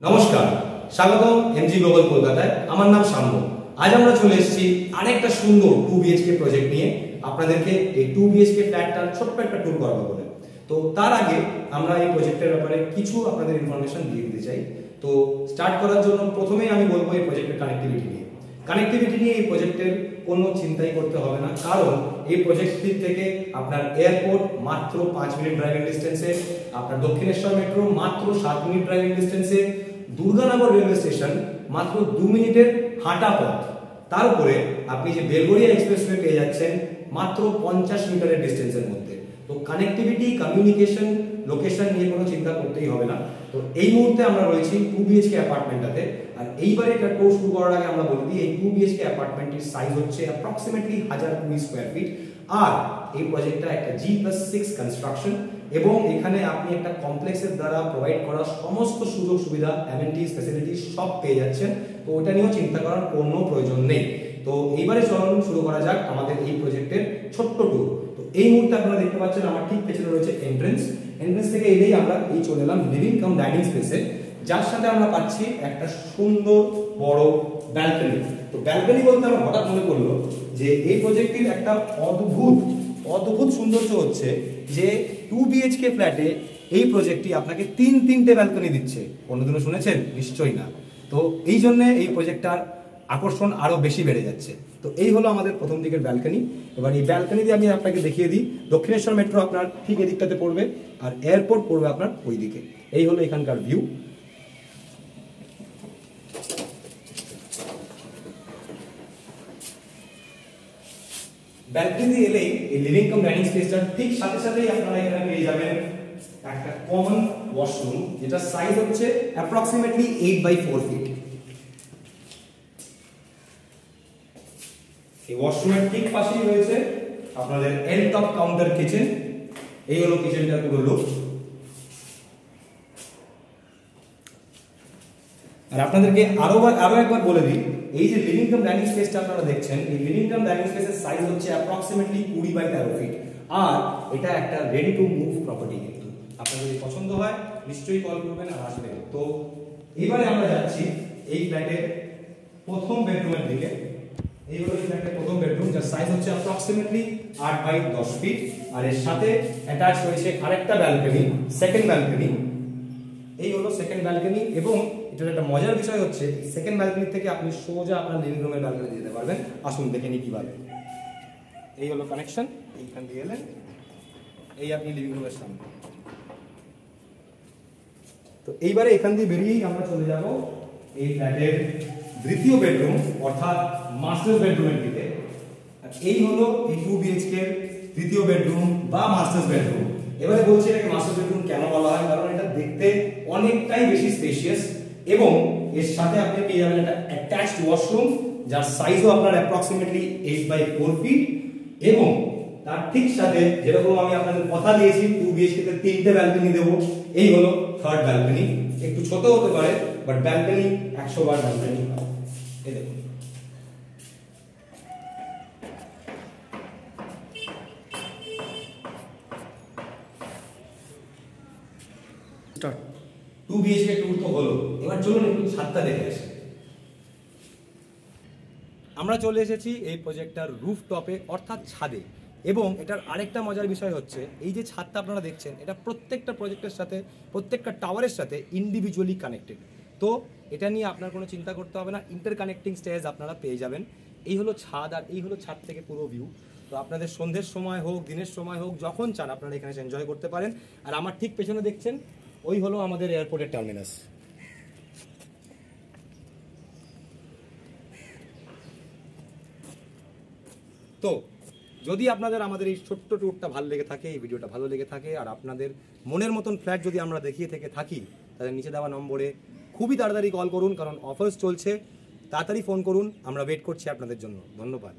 নমস্কার, স্বাগতম MG global কলকাতায়। আমার নাম শাম্য। আজ আমরা চলে এসেছি আরেকটা সুন্দর 2 বিএইচকে প্রজেক্ট নিয়ে আপনাদেরকে এই 2 বিএইচকে ফ্ল্যাটটার ছোট্ট একটা ট্যুর করাবো বলে। তো তার আগে আমরা এই প্রজেক্টের ব্যাপারে কিছু আপনাদের ইনফরমেশন দিয়ে দিতে চাই। তো স্টার্ট করার জন্য প্রথমেই আমি বলবো এই প্রজেক্টের কানেক্টিভিটি নিয়ে। কানেক্টিভিটি নিয়ে এই প্রজেক্টের কোনো চিন্তাই করতে হবে না, কারণ এই প্রজেক্টটির থেকে আপনার এয়ারপোর্ট মাত্র 5 মিনিট ড্রাইভিং ডিস্টেন্সে, আপনার দক্ষিণেশ্বর মেট্রো মাত্র 7 মিনিট ড্রাইভিং ডিস্টেন্সে, দুর্গানগর রেলওয়ে স্টেশন মাত্র 2 মিনিটের হাঁটা পথ। তার উপরে আপনি যে বেলগড়িয়া এক্সপ্রেসওয়ে পেয়ে যাচ্ছেন মাত্র 50 মিটারের ডিস্টেন্সের মধ্যে। তো কানেক্টিভিটি, কমিউনিকেশন, লোকেশন নিয়ে কোনো চিন্তা করতেই হবে না। তো এই মুহূর্তে আমরা রয়েছি 2 বিএইচকে অ্যাপার্টমেন্টটাতে। আর এইবারে এটা ট্যুর শুরু করার আগে আমরা বলে দিই, এই 2 বিএইচকে অ্যাপার্টমেন্টের সাইজ হচ্ছে অ্যাপ্রক্সিমেটলি 1020 স্কয়ার ফিট। আর এই প্রজেক্টটা একটা G+6 কনস্ট্রাকশন, এবং এখানে আপনি একটা কমপ্লেক্সের দ্বারা প্রোভাইড করা সমস্ত সুযোগ সুবিধা, অ্যামেনিটিস, ফ্যাসিলিটিস সব পেয়ে যাচ্ছেন। তো ওটা নিয়েও চিন্তা করার কোনো প্রয়োজন নেই। তো এইবারে চলুন শুরু করা যাক আমাদের এই প্রজেক্টের ছোট্ট ট্যুর। তো এই মুহূর্তে আপনারা দেখতে পাচ্ছেন আমার ঠিক পেছনে রয়েছে এন্ট্রেন্স থেকে এলেই আমরা এই চলে এলাম লিভিং কাম ডাইনিং স্পেসে, যার সাথে আমরা পাচ্ছি একটা সুন্দর বড় ব্যালকনি। তো ব্যালকনি বলতে আমার হঠাৎ মনে পড়লো যে এই প্রজেক্টের একটা অদ্ভুত সৌন্দর্য হচ্ছে যে 2 বিএইচকে ফ্ল্যাটে এই প্রজেক্টটি আপনাকে তিনটে ব্যালকনি দিচ্ছে। কোনোদিনও শুনেছেন? নিশ্চয়ই না। তো এই জন্য এই প্রজেক্টটার আকর্ষণ আরো বেশি বেড়ে যাচ্ছে। তো এই হলো আমাদের প্রথম দিকের ব্যালকনি। এবার এই ব্যালকনি দিয়ে আমি আপনাকে দেখিয়ে দিই, দক্ষিণেশ্বর মেট্রো আপনার ঠিক এদিকটাতে পড়বে, আর এয়ারপোর্ট পড়বে আপনার ওই দিকে। এই হলো এখানকার ভিউ। ব্যালকনি দিয়ে এলেই এই লিভিং কাম ডাইনিং স্পেসটার ঠিক সাথেই আপনারা এখানে পেয়ে যাবেন একটা কমন ওয়াশরুম, যেটা সাইজ হচ্ছে অ্যাপ্রক্সিমেটলি 8/4 ফিট। এই ওয়াশরুমের ঠিক পাশেই রয়েছে আপনাদের এল টপ কাউন্টার কিচেন। এই হলো কিচেনটার পুরো লুক। আর আপনাদেরকে আরো একবার বলে দিই, এই যে লিভিং কাম ডাইনিং স্পেসটা আপনারা দেখছেন, এই লিভিং কাম ডাইনিং স্পেসের সাইজ হচ্ছে অ্যাপ্রক্সিমেটলি 20/13 ফিট। আর এটা একটা রেডি টু মুভ প্রপার্টি। কিন্তু আপনাদের যদি পছন্দ হয় নিশ্চয়ই কল করবেন আর আসবেন। তো এবারে আমরা যাচ্ছি এই ফ্ল্যাটের প্রথম বেডরুমের দিকে। এই হলো এই ফ্ল্যাটের প্রথম বেডরুম, যার সাইজ হচ্ছে অ্যাপ্রক্সিমেটলি 8/10 ফিট। আর এর সাথে অ্যাটাচ রয়েছে আরেকটা ব্যালকনি, সেকেন্ড ব্যালকনি। এই হলো সেকেন্ড ব্যালকনি, এবং এটার একটা মজার বিষয় হচ্ছে সেকেন্ড ব্যালকনি থেকে আপনি সোজা আপনার লিভিং রুমের ব্যালকনি যেতে পারবেন। আসুন দেখে নিই কিভাবে। এই হলো কানেকশন, এইখান দিয়ে এলেন, এই আপনি লিভিং রুমের সামনে। তো এইবারে এখান দিয়ে বেরিয়েই আমরা চলে যাব এই ফ্ল্যাটের দ্বিতীয় বেডরুম অর্থাৎ মাস্টার বেডরুমের দিকে। আর এই হলো এই 2 বিএইচকে তৃতীয় বেডরুম বা মাস্টার বেডরুম। এবারে বলছি এটাকে মাস্টার বেডরুম কেন বলা হয়, কারণ এটা দেখতে অনেকটাই বেশি স্পেশিয়াস, এবং এর সাথে আপনি পেয়ে যাবেন একটা অ্যাটাচড ওয়াশরুম, যার সাইজও আপনার অ্যাপ্রক্সিমেটলি 8/4 ফিট। এবং তার ঠিক সাথে যেরকম আমি আপনাদের কথা দিয়েছি 2 বিএইচকে তে 3টে ব্যালকনি দেবো, এই হলো থার্ড ব্যালকনি। একটু ছোট হতে পারে, বাট ব্যালকনি 100 বার ব্যালকনি। এই দেখুন, স্টার্ট। 2 বিএইচকে ট্যুর তো হলো, এবার চলুন একটু ছাদটা দেখে আসি। আমরা চলে এসেছি এই প্রজেক্টটার রুফটপে অর্থাৎ ছাদে, এবং এটার আরেকটা মজার বিষয় হচ্ছে এই যে ছাদটা আপনারা দেখছেন, এটা প্রত্যেকটা প্রজেক্টের সাথে, প্রত্যেকটা টাওয়ারের সাথে ইন্ডিভিজুয়ালি কানেক্টেড। তো এটা নিয়ে আপনার কোনো চিন্তা করতে হবে না, ইন্টারকানেক্টিং স্টেজ আপনারা পেয়ে যাবেন। এই হলো ছাদ, আর এই হলো ছাদ থেকে পুরো ভিউ। তো আপনাদের সন্ধ্যের সময় হোক, দিনের সময় হোক, যখন চান আপনারা এখানে এনজয় করতে পারেন। আর আমার ঠিক পেছনে দেখছেন ওই হলো আমাদের এয়ারপোর্টের টার্মিনাস। তো যদি আপনাদের আমাদের এই ছোট্ট ট্যুরটা ভালো লেগে থাকে, এই ভিডিওটা ভালো লেগে থাকে, আর আপনাদের মনের মতন ফ্ল্যাট যদি আমরা দেখিয়ে থেকে থাকি, তাহলে নিচে দেওয়া নম্বরে খুবই তাড়াতাড়ি কল করুন, কারণ অফার্স চলছে। তাড়াতাড়ি ফোন করুন, আমরা ওয়েট করছি আপনাদের জন্য। ধন্যবাদ।